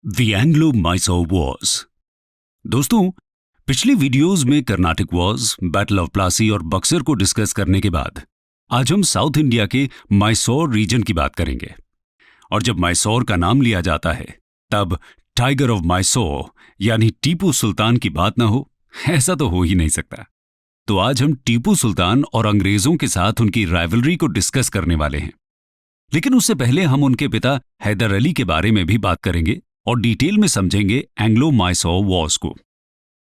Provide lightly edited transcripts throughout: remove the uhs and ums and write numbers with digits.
The एंग्लो-माइसोर Wars. दोस्तों, पिछली videos में Carnatic Wars, battle of Plassey और बक्सर को डिस्कस करने के बाद आज हम साउथ इंडिया के माइसोर रीजन की बात करेंगे। और जब माइसोर का नाम लिया जाता है तब टाइगर ऑफ माइसोर यानी टीपू सुल्तान की बात ना हो, ऐसा तो हो ही नहीं सकता। तो आज हम टीपू सुल्तान और अंग्रेजों के साथ उनकी राइवलरी को डिस्कस करने वाले हैं। लेकिन उससे पहले हम उनके पिता हैदर अली के बारे में भी बात करेंगे और डिटेल में समझेंगे एंग्लो-माइसोर वॉर्स को।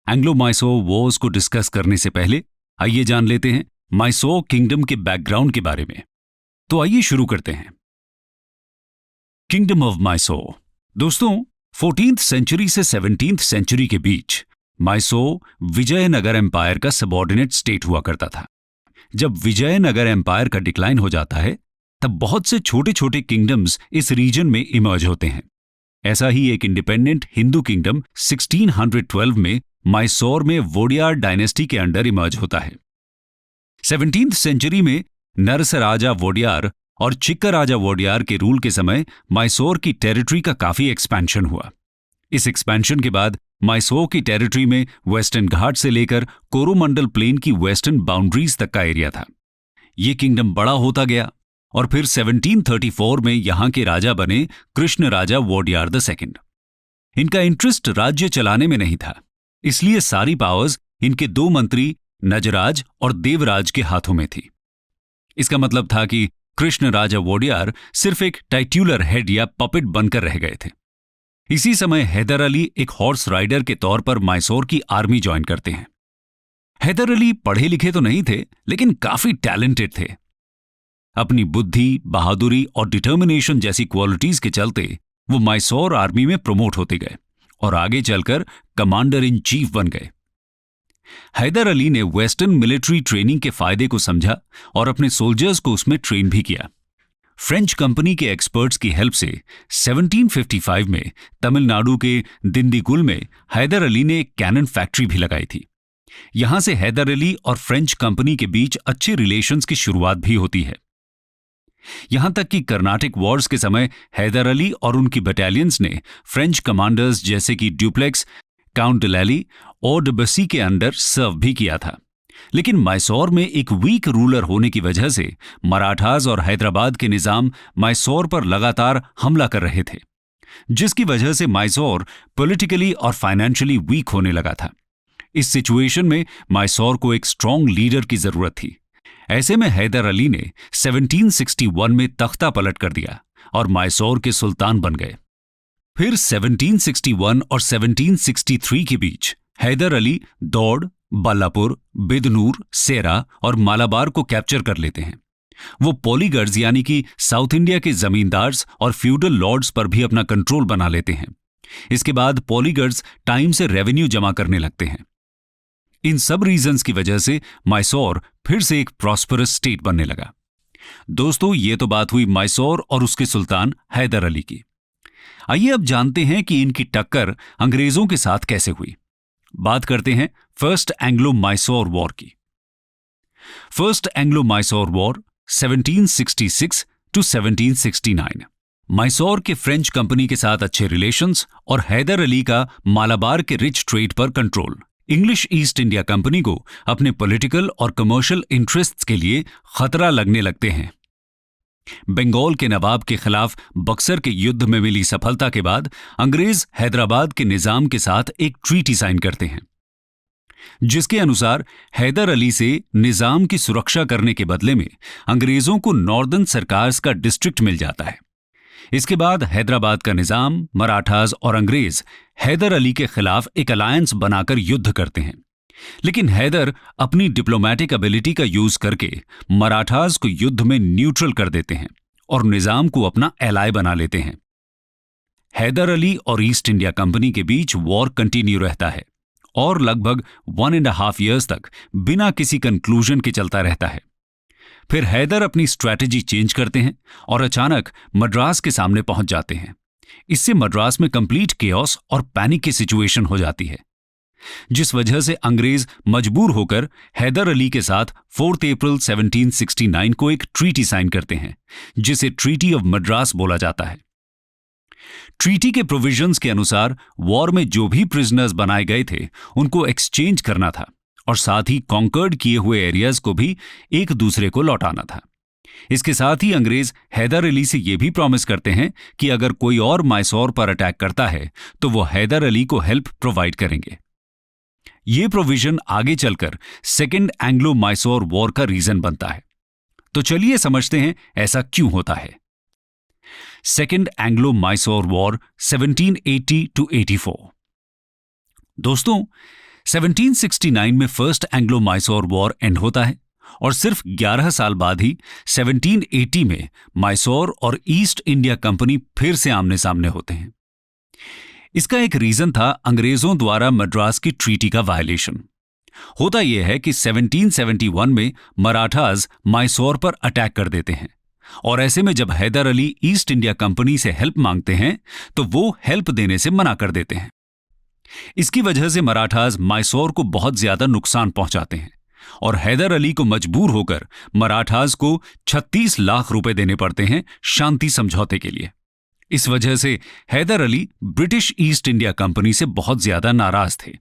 एंग्लो-माइसोर वॉर्स को डिस्कस करने से पहले आइए जान लेते हैं माइसोर किंगडम के बैकग्राउंड के बारे में। तो आइए शुरू करते हैं। Kingdom of Mysore. दोस्तों, 14th सेंचुरी से 17th सेंचुरी के बीच माइसोर विजयनगर एम्पायर का सबऑर्डिनेट स्टेट हुआ करता था। जब विजयनगर एम्पायर का डिक्लाइन हो जाता है तब बहुत से छोटे छोटे किंगडम्स इस रीजन में इमर्ज होते हैं। ऐसा ही एक इंडिपेंडेंट हिंदू किंगडम 1612 में माइसोर में वोडियार डायनेस्टी के अंडर इमर्ज होता है। 17th सेंचुरी में नरसराजा वोडियार और चिक्कराजा वोडियार के रूल के समय माइसोर की टेरिटरी का काफी एक्सपेंशन हुआ। इस एक्सपेंशन के बाद माइसोर की टेरिटरी में वेस्टर्न घाट से लेकर कोरोमंडल प्लेन की वेस्टर्न बाउंड्रीज तक का एरिया था। ये किंगडम बड़ा होता गया और फिर 1734 में यहां के राजा बने कृष्ण राजा वोडियार II। इनका इंटरेस्ट राज्य चलाने में नहीं था, इसलिए सारी पावर्स इनके दो मंत्री नजराज और देवराज के हाथों में थी। इसका मतलब था कि कृष्ण राजा वोडियार सिर्फ एक टाइट्यूलर हेड या पपेट बनकर रह गए थे। इसी समय हैदर अली एक हॉर्स राइडर के तौर पर माइसोर की आर्मी ज्वाइन करते हैं। हैदर अली पढ़े लिखे तो नहीं थे, लेकिन काफी टैलेंटेड थे। अपनी बुद्धि, बहादुरी और डिटर्मिनेशन जैसी क्वालिटीज के चलते वो माइसोर आर्मी में प्रमोट होते गए और आगे चलकर कमांडर इन चीफ बन गए। हैदर अली ने वेस्टर्न मिलिट्री ट्रेनिंग के फायदे को समझा और अपने सोल्जर्स को उसमें ट्रेन भी किया। फ्रेंच कंपनी के एक्सपर्ट्स की हेल्प से 1755 में तमिलनाडु के दिंडीगुल में हैदर अली ने एक कैनन फैक्ट्री भी लगाई थी। यहां से हैदर अली और फ्रेंच कंपनी के बीच अच्छे रिलेशंस की शुरुआत भी होती है। यहां तक कि कर्नाटिक वॉर्स के समय हैदर अली और उनकी बटालियंस ने फ्रेंच कमांडर्स जैसे कि ड्यूप्लेक्स, काउंट डिलैली और डबसी के अंडर सर्व भी किया था। लेकिन माइसोर में एक वीक रूलर होने की वजह से मराठास और हैदराबाद के निजाम माइसोर पर लगातार हमला कर रहे थे, जिसकी वजह से माइसोर पॉलिटिकली और फाइनेंशियली वीक होने लगा था। इस सिचुएशन में माइसोर को एक स्ट्रांग लीडर की जरूरत थी। ऐसे में हैदर अली ने 1761 में तख्ता पलट कर दिया और माइसोर के सुल्तान बन गए। फिर 1761 और 1763 के बीच हैदर अली दौड़, बालापुर, बिदनूर, सेरा और मालाबार को कैप्चर कर लेते हैं। वो पॉलीगर्स यानी कि साउथ इंडिया के जमींदार्स और फ्यूडल लॉर्ड्स पर भी अपना कंट्रोल बना लेते हैं। इसके बाद पॉलीगर्स टाइम से रेवेन्यू जमा करने लगते हैं। इन सब रीजंस की वजह से माइसोर फिर से एक प्रॉस्परस स्टेट बनने लगा। दोस्तों, ये तो बात हुई माइसोर और उसके सुल्तान हैदर अली की। आइए अब जानते हैं कि इनकी टक्कर अंग्रेजों के साथ कैसे हुई। बात करते हैं फर्स्ट एंग्लो-माइसोर वॉर की। First एंग्लो-माइसोर war 1766 to 1769। माइसोर के फ्रेंच कंपनी के साथ अच्छे रिलेशंस और हैदर अली का मालाबार के रिच ट्रेड पर control English east India company को अपने पॉलिटिकल और कमर्शियल इंटरेस्ट्स के लिए खतरा लगने लगते हैं। बंगाल के नवाब के खिलाफ बक्सर के युद्ध में मिली सफलता के बाद अंग्रेज हैदराबाद के निजाम के साथ एक ट्रीटी साइन करते हैं, जिसके अनुसार हैदर अली से निजाम की सुरक्षा करने के बदले में अंग्रेजों को नॉर्दर्न सरकार्स का डिस्ट्रिक्ट मिल जाता है। इसके बाद हैदराबाद का निजाम, मराठास और अंग्रेज हैदर अली के खिलाफ एक अलायंस बनाकर युद्ध करते हैं। लेकिन हैदर अपनी डिप्लोमेटिक एबिलिटी का यूज करके मराठास को युद्ध में न्यूट्रल कर देते हैं और निजाम को अपना एलाय बना लेते हैं। हैदर अली और ईस्ट इंडिया कंपनी के बीच वॉर कंटिन्यू रहता है और लगभग 1.5 years तक बिना किसी कंक्लूजन के चलता रहता है। फिर हैदर अपनी स्ट्रैटेजी चेंज करते हैं और अचानक मद्रास के सामने पहुंच जाते हैं। इससे मद्रास में कंप्लीट केओस और पैनिक की सिचुएशन हो जाती है, जिस वजह से अंग्रेज मजबूर होकर हैदर अली के साथ 4 अप्रैल 1769 को एक ट्रीटी साइन करते हैं, जिसे ट्रीटी ऑफ मद्रास बोला जाता है। ट्रीटी के प्रोविजंस के अनुसार वॉर में जो भी प्रिजनर्स बनाए गए थे उनको एक्सचेंज करना था और साथ ही कॉन्कर्ड किए हुए एरियाज को भी एक दूसरे को लौटाना था। इसके साथ ही अंग्रेज हैदर अली से यह भी प्रॉमिस करते हैं कि अगर कोई और मैसूर पर अटैक करता है तो वो हैदर अली को हेल्प प्रोवाइड करेंगे। यह प्रोविजन आगे चलकर सेकेंड एंग्लो मैसूर वॉर का रीजन बनता है। तो चलिए समझते हैं ऐसा क्यों होता है। Second Anglo Mysore war 1780 to 84। दोस्तों, 1769 में first Anglo Mysore war and होता है और सिर्फ 11 साल बाद ही 1780 में मैसूर और ईस्ट इंडिया कंपनी फिर से आमने सामने होते हैं। इसका एक रीजन था अंग्रेजों द्वारा मद्रास की ट्रीटी का वायलेशन। होता यह है कि 1771 में मराठाज मैसूर पर अटैक कर देते हैं और ऐसे में जब Haidar Ali East India Company से हेल्प मांगते हैं तो वो हेल्प देने से मना कर देते हैं। इसकी वजह से मराठाज मैसूर को बहुत ज्यादा नुकसान पहुंचाते हैं और हैदर अली को मजबूर होकर मराठाज को 36 लाख रुपए देने पड़ते हैं शांति समझौते के लिए। इस वजह से Haidar Ali British East India Company से बहुत ज्यादा नाराज थे।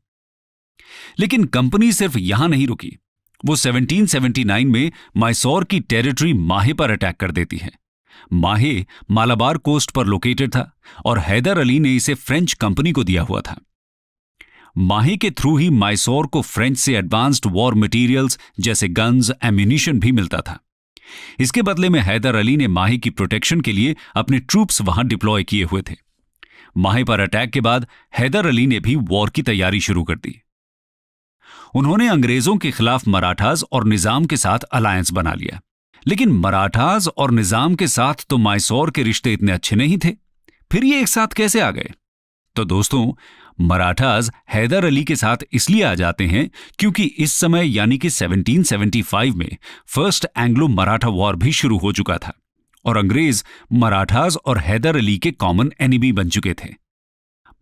लेकिन कंपनी सिर्फ यहां नहीं रुकी, वो 1779 में मैसूर की टेरिटरी माहे पर अटैक कर देती है। माहे मालाबार कोस्ट पर लोकेटेड था और हैदर अली ने इसे फ्रेंच कंपनी को दिया हुआ था। माहे के थ्रू ही मैसूर को फ्रेंच से एडवांस्ड वॉर मटेरियल्स जैसे गन्स, एम्यूनिशन भी मिलता था। इसके बदले में हैदर अली ने माहे की प्रोटेक्शन के लिए अपने ट्रूप्स वहां डिप्लॉय किए हुए थे। माहे पर अटैक के बाद हैदर अली ने भी वॉर की तैयारी शुरू कर दी। उन्होंने अंग्रेजों के खिलाफ मराठाज और निजाम के साथ अलायंस बना लिया। लेकिन मराठाज और निजाम के साथ तो मैसूर के रिश्ते इतने अच्छे नहीं थे, फिर ये एक साथ कैसे आ गए? तो दोस्तों, मराठाज हैदर अली के साथ इसलिए आ जाते हैं क्योंकि इस समय यानी कि 1775 में फर्स्ट एंग्लो मराठा वॉर भी शुरू हो चुका था और अंग्रेज मराठाज और हैदर अली के कॉमन एनिमी बन चुके थे।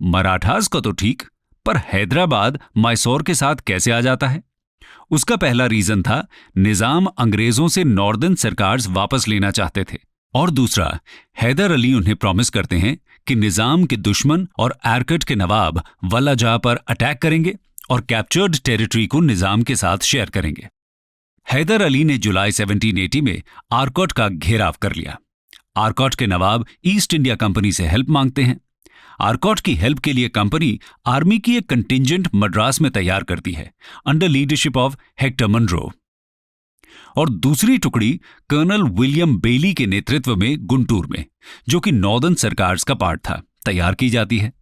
मराठाज का तो ठीक, पर हैदराबाद मैसूर के साथ कैसे आ जाता है? उसका पहला रीजन था निजाम अंग्रेजों से नॉर्दर्न सरकार्स वापस लेना चाहते थे और दूसरा, हैदर अली उन्हें प्रॉमिस करते हैं कि निजाम के दुश्मन और आरकट के नवाब वल्लाजाह पर अटैक करेंगे और कैप्चर्ड टेरिटरी को निजाम के साथ शेयर करेंगे। हैदर अली ने जुलाई 1780 में आरकॉट का घेराव कर लिया। आरकॉट के नवाब ईस्ट इंडिया कंपनी से हेल्प मांगते हैं। आरकॉट की हेल्प के लिए कंपनी आर्मी की एक कंटिंजेंट मद्रास में तैयार करती है under leadership of Hector Munro और दूसरी टुकड़ी कर्नल विलियम बेली के नेतृत्व में गुंटूर में, जो कि नॉर्दर्न सरकार्स का पार्ट था, तैयार की जाती है।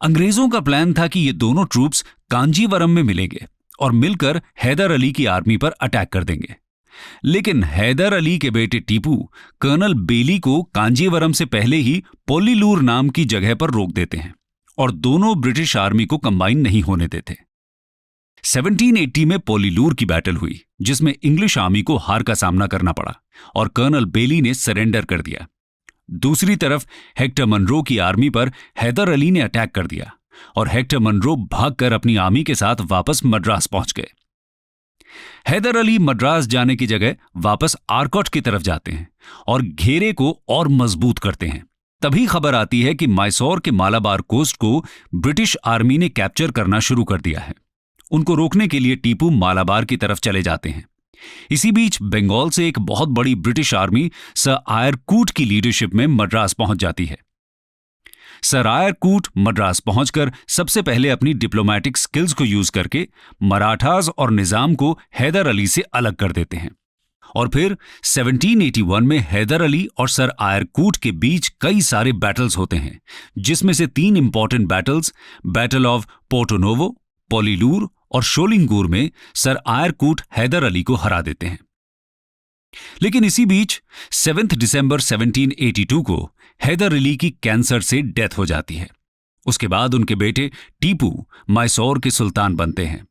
अंग्रेजों का प्लान था कि ये दोनों ट्रूप्स कांजीवरम में मिलेंगे और मिलकर हैदर अली की आर्मी पर अटैक कर देंगे। लेकिन हैदर अली के बेटे टीपू कर्नल बेली को कांजीवरम से पहले ही पोलीलूर नाम की जगह पर रोक देते हैं और दोनों ब्रिटिश आर्मी को कंबाइन नहीं होने देते। 1780 में पोलीलूर की बैटल हुई जिसमें इंग्लिश आर्मी को हार का सामना करना पड़ा और कर्नल बेली ने सरेंडर कर दिया। दूसरी तरफ हेक्टर मनरो की आर्मी पर हैदर अली ने अटैक कर दिया और हेक्टर मनरो भागकर अपनी आर्मी के साथ वापस मद्रास पहुंच गए। हैदर अली मद्रास जाने की जगह वापस आरकॉट की तरफ जाते हैं और घेरे को और मजबूत करते हैं। तभी खबर आती है कि मैसूर के मालाबार कोस्ट को ब्रिटिश आर्मी ने कैप्चर करना शुरू कर दिया है। उनको रोकने के लिए टीपू मालाबार की तरफ चले जाते हैं। इसी बीच बंगाल से एक बहुत बड़ी ब्रिटिश आर्मी सर आयर कूट की लीडरशिप में मद्रास पहुंच जाती है। सर आयर कूट मद्रास पहुंचकर सबसे पहले अपनी डिप्लोमेटिक स्किल्स को यूज करके मराठास और निजाम को हैदर अली से अलग कर देते हैं और फिर 1781 में हैदर अली और सर आयर कूट के बीच कई सारे बैटल्स होते हैं, जिसमें से 3 important battles battle of Porto Novo, Pollilur और शोलिंगूर में सर आयर कूट हैदर अली को हरा देते हैं। लेकिन इसी बीच 7 दिसंबर 1782 को हैदर अली की कैंसर से डेथ हो जाती है। उसके बाद उनके बेटे टीपू मैसूर के सुल्तान बनते हैं।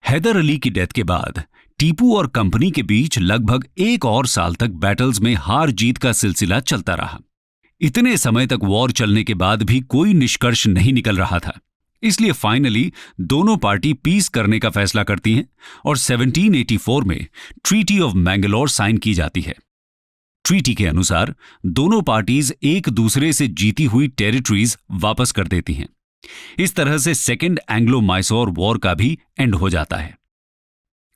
हैदर अली की डेथ के बाद टीपू और कंपनी के बीच लगभग 1 और साल तक बैटल्स में हार जीत का सिलसिला चलता रहा। इतने समय तक वॉर चलने के बाद भी कोई निष्कर्ष नहीं निकल रहा था, इसलिए फाइनली दोनों पार्टी पीस करने का फैसला करती हैं और 1784 में ट्रीटी ऑफ मैंगलोर साइन की जाती है। ट्रीटी के अनुसार दोनों पार्टीज एक दूसरे से जीती हुई टेरिटरीज वापस कर देती हैं। इस तरह से सेकेंड एंग्लो माइसोर वॉर का भी एंड हो जाता है।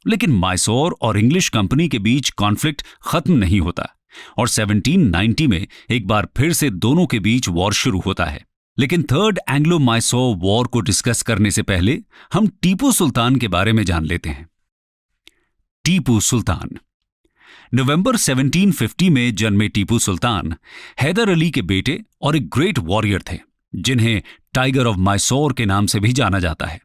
लेकिन माइसोर और इंग्लिश कंपनी के बीच कॉन्फ्लिक्ट खत्म नहीं होता और 1790 में एक बार फिर से दोनों के बीच वॉर शुरू होता है। लेकिन थर्ड एंग्लो माइसोर वॉर को डिस्कस करने से पहले हम टीपू सुल्तान के बारे में जान लेते हैं। टीपू सुल्तान नवंबर 1750 में जन्मे टीपू सुल्तान हैदर अली के बेटे और एक ग्रेट वॉरियर थे जिन्हें टाइगर ऑफ माइसोर के नाम से भी जाना जाता है।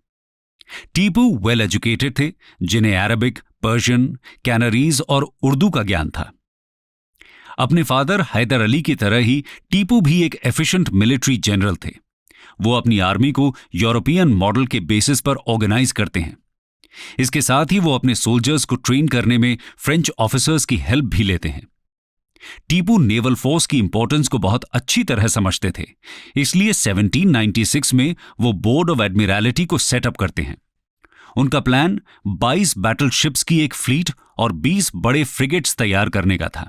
टीपू वेल एजुकेटेड थे जिन्हें अरबिक, पर्शियन, कैनरीज और उर्दू का ज्ञान था। अपने फादर हैदर अली की तरह ही टीपू भी एक एफिशिएंट मिलिट्री जनरल थे। वो अपनी आर्मी को यूरोपियन मॉडल के बेसिस पर ऑर्गेनाइज करते हैं। इसके साथ ही वो अपने सोल्जर्स को ट्रेन करने में फ्रेंच ऑफिसर्स की हेल्प भी लेते हैं। टीपू नेवल फोर्स की इंपॉर्टेंस को बहुत अच्छी तरह समझते थे, इसलिए 1796 में वो बोर्ड ऑफ एडमिरलिटी को सेटअप करते हैं। उनका प्लान 22 बैटल शिप्स की एक फ्लीट और 20 बड़े फ्रिगेट्स तैयार करने का था।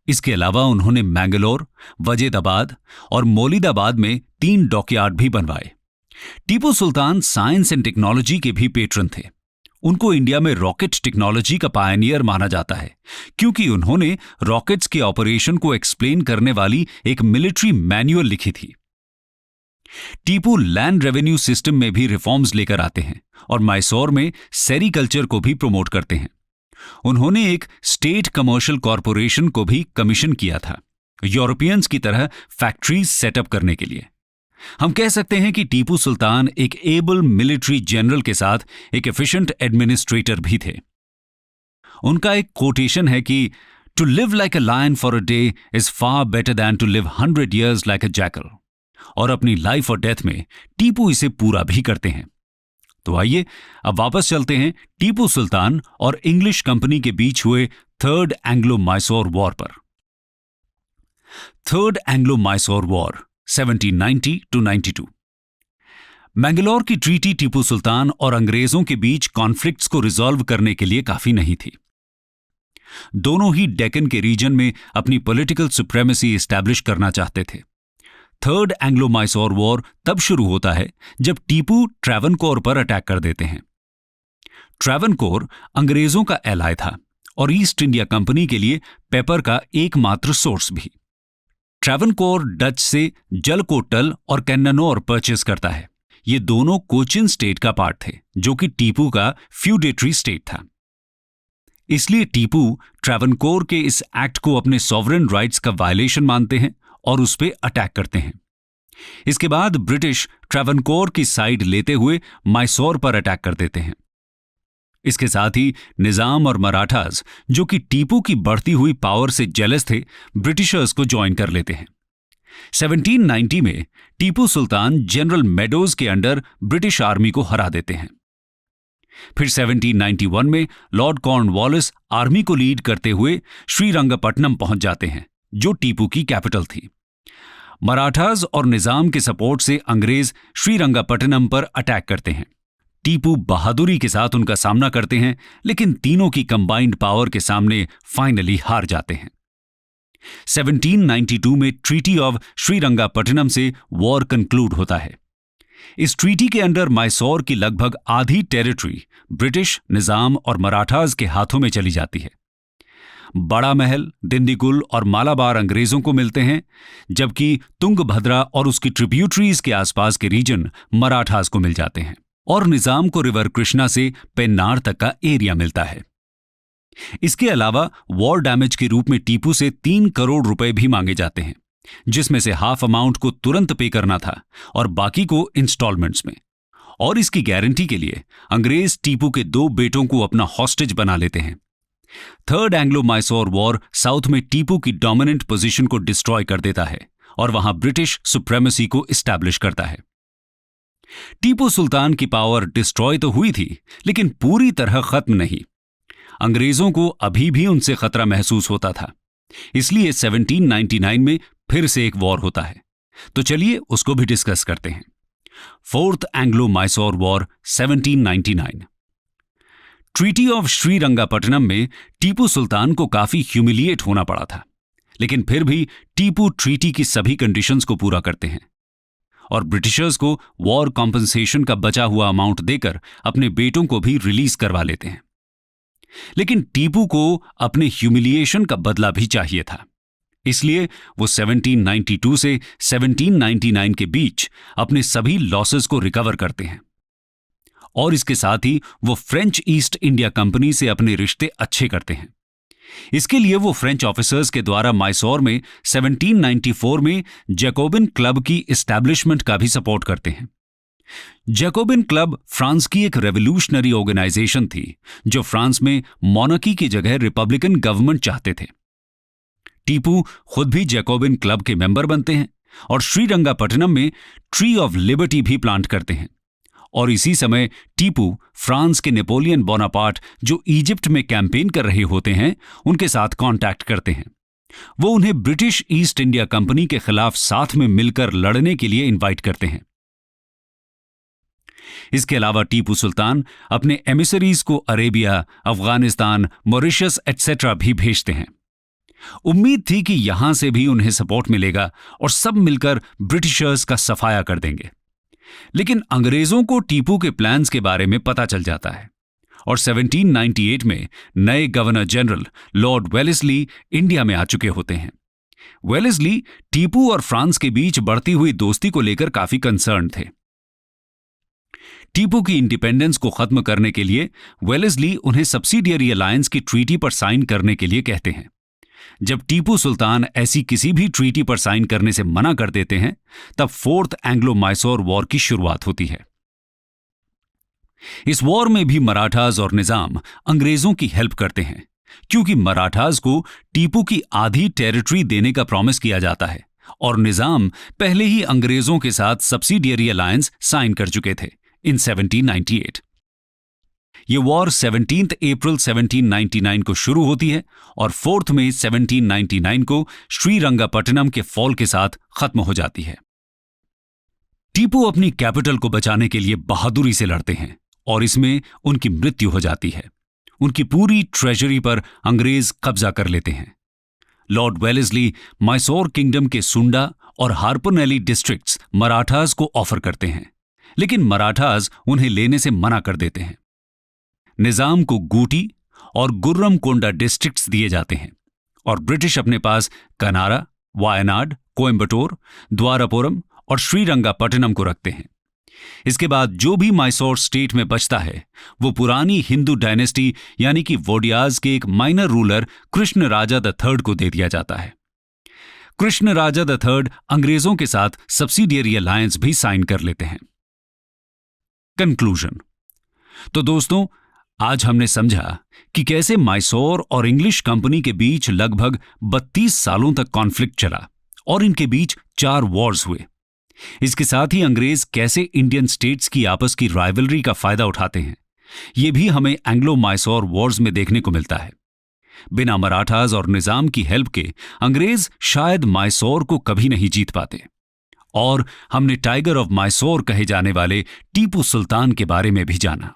इसके अलावा उन्होंने मैंगलोर, वजीदाबाद और मौलिदाबाद में 3 डॉकयार्ड भी बनवाए। Tipu Sultan science and technology के भी पेट्रन थे। उनको इंडिया में रॉकेट टेक्नोलॉजी का पायनियर माना जाता है क्योंकि उन्होंने रॉकेट्स के ऑपरेशन को एक्सप्लेन करने वाली एक मिलिट्री मैनुअल लिखी थी। टीपू लैंड रेवेन्यू सिस्टम में भी रिफॉर्म्स लेकर आते हैं और माइसोर में सेरिकल्चर को भी प्रमोट करते हैं। उन्होंने एक स्टेट कमर्शियल कॉरपोरेशन को भी कमीशन किया था, यूरोपियंस की तरह फैक्ट्रीज सेटअप करने के लिए। हम कह सकते हैं कि टीपू सुल्तान एक एबल मिलिट्री जनरल के साथ एक एफिशिएंट एडमिनिस्ट्रेटर भी थे। उनका एक कोटेशन है कि to live like a lion for a day is far better than to live 100 years like a jackal. और अपनी लाइफ और डेथ में टीपू इसे पूरा भी करते हैं। तो आइए अब वापस चलते हैं टीपू सुल्तान और इंग्लिश कंपनी के बीच हुए थर्ड एंग्लो माइसोर वॉर पर। Third Anglo Mysore war 1790 to 92। Mangalore की ट्रीटी टीपू सुल्तान और अंग्रेजों के बीच कॉन्फ्लिक्ट्स को रिजॉल्व करने के लिए काफी नहीं थी। दोनों ही डेक्कन के रीजन में अपनी पॉलिटिकल सुप्रेमेसी एस्टैब्लिश करना चाहते थे। थर्ड एंग्लो माइसोर वॉर तब शुरू होता है जब टीपू ट्रैवनकोर पर अटैक कर देते हैं। ट्रैवनकोर अंग्रेजों का एलाय था और ईस्ट इंडिया कंपनी के लिए पेपर का एकमात्र सोर्स भी। ट्रैवनकोर डच से जलकोटल और कैन्ननौर परचेज करता है। ये दोनों कोचिन स्टेट का पार्ट थे जो कि टीपू का फ्यूडेटरी स्टेट था। इसलिए टीपू ट्रैवनकोर के इस एक्ट को अपने सॉवरेन राइट्स का वायलेशन मानते हैं और उस पर अटैक करते हैं। इसके बाद ब्रिटिश ट्रैवनकोर की साइड लेते हुए माइसोर पर अटैक कर देते हैं। इसके साथ ही निजाम और मराठास जो कि टीपू की बढ़ती हुई पावर से जेलस थे, ब्रिटिशर्स को ज्वाइन कर लेते हैं। 1790 में टीपू सुल्तान जनरल मेडोज के अंडर ब्रिटिश आर्मी को हरा देते हैं। फिर 1791 में लॉर्ड कॉर्नवालिस आर्मी को लीड करते हुए श्रीरंगपट्टनम पहुंच जाते हैं जो टीपू की कैपिटल थी। मराठास और निजाम के सपोर्ट से अंग्रेज श्रीरंगपट्टनम पर अटैक करते हैं। टीपू बहादुरी के साथ उनका सामना करते हैं, लेकिन तीनों की कंबाइंड पावर के सामने फाइनली हार जाते हैं। 1792 में ट्रीटी ऑफ श्रीरंगपट्टनम से वॉर कंक्लूड होता है। इस ट्रीटी के अंडर माइसोर की लगभग आधी टेरिटरी ब्रिटिश, निजाम और मराठास के हाथों में चली जाती है। बड़ा महल, दिंडीगुल और मालाबार अंग्रेजों को मिलते हैं, जबकि तुंगभद्रा और उसकी ट्रिब्यूटरीज के आसपास के रीजन मराठास को मिल जाते हैं और निजाम को रिवर कृष्णा से पेन्नार तक का एरिया मिलता है। इसके अलावा वॉर डैमेज के रूप में टीपू से 3 करोड़ रुपए भी मांगे जाते हैं, जिसमें से हाफ अमाउंट को तुरंत पे करना था और बाकी को इंस्टॉलमेंट्स में। और इसकी गारंटी के लिए अंग्रेज टीपू के 2 बेटों को अपना हॉस्टेज बना लेते हैं। Third Anglo Mysore war south में टीपू की डोमिनेंट पोजीशन को डिस्ट्रॉय कर देता है और वहां ब्रिटिश सुप्रेमेसी को एस्टैब्लिश करता है। टीपू सुल्तान की पावर डिस्ट्रॉय तो हुई थी, लेकिन पूरी तरह खत्म नहीं। अंग्रेजों को अभी भी उनसे खतरा महसूस होता था, इसलिए 1799 में फिर से एक वॉर होता है। तो चलिए उसको भी डिस्कस करते हैं। Fourth Anglo Mysore war 1799। Treaty of Srirangapatnam में टीपू सुल्तान को काफी ह्यूमिलिएट होना पड़ा था, लेकिन फिर भी टीपू ट्रीटी की सभी कंडीशंस को पूरा करते हैं और ब्रिटिशर्स को वॉर कॉम्पनसेशन का बचा हुआ अमाउंट देकर अपने बेटों को भी रिलीज करवा लेते हैं। लेकिन टीपू को अपने ह्यूमिलिएशन का बदला भी चाहिए था, इसलिए वो 1792 से 1799 के बीच अपने सभी लॉसेस को रिकवर करते हैं और इसके साथ ही वो फ्रेंच ईस्ट इंडिया कंपनी से अपने रिश्ते अच्छे करते हैं। इसके लिए वो फ्रेंच ऑफिसर्स के द्वारा मैसूर में 1794 में जैकोबिन क्लब की एस्टैब्लिशमेंट का भी सपोर्ट करते हैं। जैकोबिन क्लब फ्रांस की एक रेवोल्यूशनरी ऑर्गेनाइजेशन थी जो फ्रांस में मोनार्की की जगह रिपब्लिकन गवर्नमेंट चाहते थे। टीपू खुद भी जैकोबिन क्लब के मेंबर बनते हैं और श्रीरंगापट्टनम में ट्री ऑफ लिबर्टी भी प्लांट करते हैं और इसी समय टीपू फ्रांस के नेपोलियन बोनापार्ट जो इजिप्ट में कैंपेन कर रहे होते हैं उनके साथ कांटेक्ट करते हैं। वो उन्हें ब्रिटिश ईस्ट इंडिया कंपनी के खिलाफ साथ में मिलकर लड़ने के लिए इनवाइट करते हैं। इसके अलावा टीपू सुल्तान अपने एमिसरीज को अरेबिया, अफगानिस्तान, मॉरिशस एटसेट्रा भी भेजते हैं। उम्मीद थी कि यहां से भी उन्हें सपोर्ट मिलेगा और सब मिलकर ब्रिटिशर्स का सफाया कर देंगे, लेकिन अंग्रेजों को टीपू के प्लान्स के बारे में पता चल जाता है और 1798 में नए governor general Lord Wellesley India में आ चुके होते हैं। वेलेस्ली टीपू और फ्रांस के बीच बढ़ती हुई दोस्ती को लेकर काफी कंसर्न थे। टीपू की इंडिपेंडेंस को खत्म करने के लिए वेलेस्ली उन्हें सब्सिडियरी अलायंस की ट्रीटी पर साइन करने के लिए कहते हैं। जब टीपू सुल्तान ऐसी किसी भी ट्रीटी पर साइन करने से मना कर देते हैं, तब फोर्थ एंग्लो मैसूर वॉर की शुरुआत होती है। इस वॉर में भी मराठास और निजाम अंग्रेजों की हेल्प करते हैं, क्योंकि मराठास को टीपू की आधी टेरिटरी देने का प्रॉमिस किया जाता है और निजाम पहले ही अंग्रेजों के साथ सब्सिडियरी अलायंस साइन कर चुके थे इन 1798। ये वॉर 17 अप्रैल 1799 को शुरू होती है और 4 मई 1799 को श्रीरंगापट्टनम के फॉल के साथ खत्म हो जाती है। टीपू अपनी कैपिटल को बचाने के लिए बहादुरी से लड़ते हैं और इसमें उनकी मृत्यु हो जाती है। उनकी पूरी ट्रेजरी पर अंग्रेज कब्जा कर लेते हैं। लॉर्ड वेलेस्ली मैसूर किंगडम के सुंडा और हार्परनेली डिस्ट्रिक्ट्स मराठास को ऑफर करते हैं, लेकिन मराठास उन्हें लेने से मना कर देते हैं। निजाम को गूटी और गुर्रमकोंडा डिस्ट्रिक्ट्स दिए जाते हैं और ब्रिटिश अपने पास कनारा, वायनाड, कोयंबटूर, द्वारापुरम और श्रीरंगापट्टनम को रखते हैं। इसके बाद जो भी मैसूर स्टेट में बचता है वो पुरानी हिंदू डायनेस्टी यानी कि वोडियाज के एक माइनर रूलर कृष्णराजा III को दे दिया जाता है। कृष्णराजा III अंग्रेजों के साथ सब्सिडियरी अलायंस भी साइन कर लेते हैं। कंक्लूजन। तो दोस्तों, आज हमने समझा कि कैसे मैसूर और इंग्लिश कंपनी के बीच लगभग 32 सालों तक कॉन्फ्लिक्ट चला और इनके बीच 4 वॉर्स हुए। इसके साथ ही अंग्रेज कैसे इंडियन स्टेट्स की आपस की राइवलरी का फायदा उठाते हैं, यह भी हमें एंग्लो मैसूर वॉर्स में देखने को मिलता है। बिना मराठास और निजाम की हेल्प के अंग्रेज शायद मैसूर को कभी नहीं जीत पाते। और हमने टाइगर ऑफ मैसूर कहे जाने वाले टीपू सुल्तान के बारे में भी जाना।